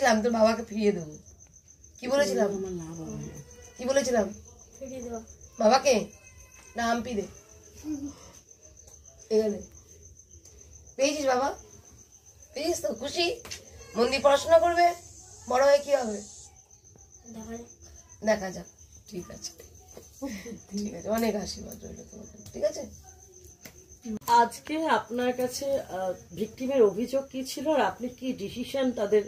বলেছিলাম তোর বাবাকে ফিরিয়ে দেবো, কি বলেছিলাম, কি বলেছিলাম বাবাকে? না হাম্পি দে এখানে। পেয়েছিস বাবা? পেয়েছিস তো? খুশি? মন দিয়ে পড়াশোনা করবে, বড় হয়ে কি হবে দেখা যাক। ঠিক আছে, ঠিক আছে, অনেক আশীর্বাদ রইল তোমাদের, ঠিক আছে। আজকে আপনার কাছে ভিকটিমের অভিযোগ কি ছিল আর আপনি কি ডিসিশন তাদের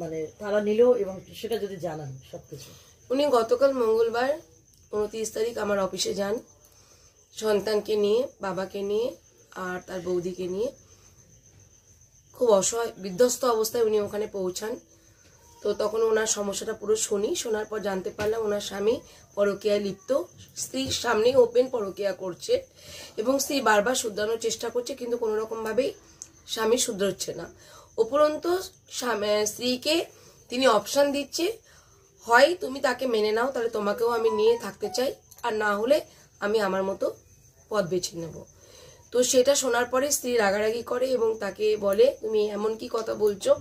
মানে তারা নিল এবং সেটা যদি জানান সবকিছু। উনি গতকাল মঙ্গলবার 29 তারিখ আমার অফিসে যান সন্তানকে নিয়ে, বাবাকে নিয়ে আর তার বৌদিকে নিয়ে। খুব অসহায় বিধ্বস্ত অবস্থায় উনি ওখানে পৌঁছান। তো তখন ওনার সমস্যাটা পুরো শুনি, শোনার পর জানতে পারলাম ওনার স্বামী পরকীয়ায় লিপ্ত, স্ত্রীর সামনেই ওপেন পরকীয়া করছে এবং স্ত্রী বারবার শুধরানোর চেষ্টা করছে, কিন্তু কোনো রকমভাবেই স্বামী শুধরোচ্ছে না। উপরন্তু স্ত্রীকে তিনি অপশান দিচ্ছে, হয় তুমি তাকে মেনে নাও, তাহলে তোমাকেও আমি নিয়ে থাকতে চাই, আর না হলে আমি আমার মতো পথ বেছে নেব। তো সেটা শোনার পরে স্ত্রী রাগারাগি করে এবং তাকে বলে, তুমি এমন কি কথা বলছো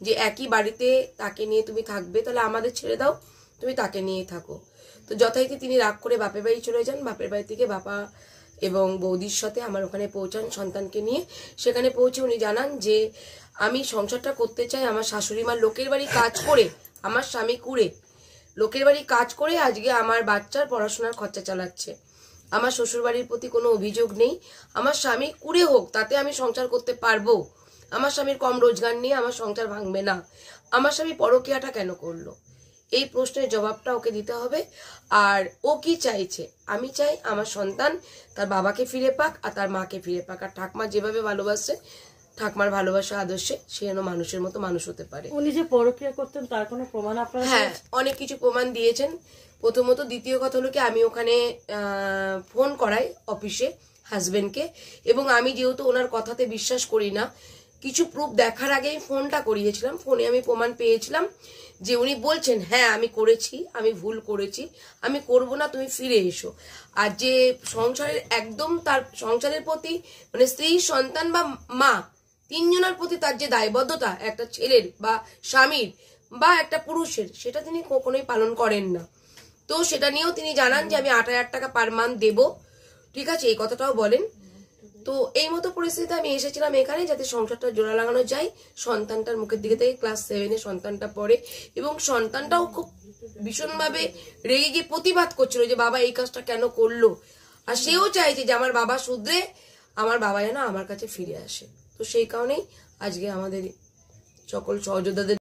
যে একই বাড়িতে তাকে নিয়ে তুমি থাকবে, তাহলে আমাদের ছেড়ে দাও, তুমি তাকে নিয়ে থাকো। তো যথারীতি তিনি রাগ করে বাপের বাড়ি চলে যান। বাপের বাড়ি থেকে বাবা এবং বৌদির সাথে আমার ওখানে পৌঁছান সন্তানকে নিয়ে। সেখানে পৌঁছে উনি জানান যে আমি সংসারটা করতে চাই, আমার শাশুড়ি মা লোকের বাড়ি কাজ করে, আমার স্বামী কুড়ে লোকের বাড়ি কাজ করে আজকে আমার বাচ্চার পড়াশোনার খরচা চালাচ্ছে। আমার শ্বশুরবাড়ির প্রতি কোনো অভিযোগ নেই, আমার স্বামী কুড়ে হোক তাতে আমি সংসার করতে পারবো, আমার স্বামীর কম রোজগার নিয়ে আমার সংসার ভাঙবে না, আমার স্বামী পরকীয়াটা কেন করলো, এই প্রশ্নের জবাবটা ওকে দিতে হবে। আর ও কি চাইছে? আমি চাই আমার সন্তান তার বাবাকে ফিরে পাক আর তার মাকে ফিরে পাক, আর ঠাকমা যেভাবে ভালোবাসে, ঠাকমার ভালোবাসা আদর্শে সে যেন মানুষের মতো মানুষ হতে পারে। উনি যে পরকীয়া করতেন তার কোনো প্রমাণ আপনারা? হ্যাঁ, অনেক কিছু প্রমাণ দিয়েছেন। প্রথমত, দ্বিতীয় কথা হলো কি, আমি ওখানে ফোন করাই অফিসে হাজবেন্ডকে, এবং আমি যেহেতু ওনার কথাতে বিশ্বাস করি না, কিছু প্রুফ দেখার আগেই ফোনটা করিয়েছিলাম। ফোনে আমি প্রমাণ পেয়েছিলাম যে উনি বলছেন, হ্যাঁ আমি করেছি, আমি ভুল করেছি, আমি করব না, তুমি ফিরে এসো। আর যে সংসারের একদম তার সংসারের প্রতি মানে স্ত্রী, সন্তান বা মা, তিনজনের প্রতি তার যে দায়বদ্ধতা একটা ছেলের বা স্বামীর বা একটা পুরুষের, সেটা তিনি কখনোই পালন করেন না। তো সেটা নিয়েও তিনি জানান যে আমি 8,000 টাকা পার মান্থ দেবো, ঠিক আছে, এই কথাটাও বলেন। তো এই মতো পরিস্থিতিতে আমি এসেছিলাম এখানে যাতে সংসারটা জোড়া লাগানো যায়। সন্তানটার মুখের দিকে থেকে ক্লাস 7-এ সন্তানটা পড়ে এবং সন্তানটাও খুব ভীষণভাবে রেগে গিয়ে প্রতিবাদ করছিল যে বাবা এই কাজটা কেন করলো, আর সেও চাইছে যে আমার বাবা শুধরে আমার বাবা যেন আমার কাছে ফিরে আসে। তো সেই কারণেই আজকে আমাদের সকল সহযোদ্ধাদের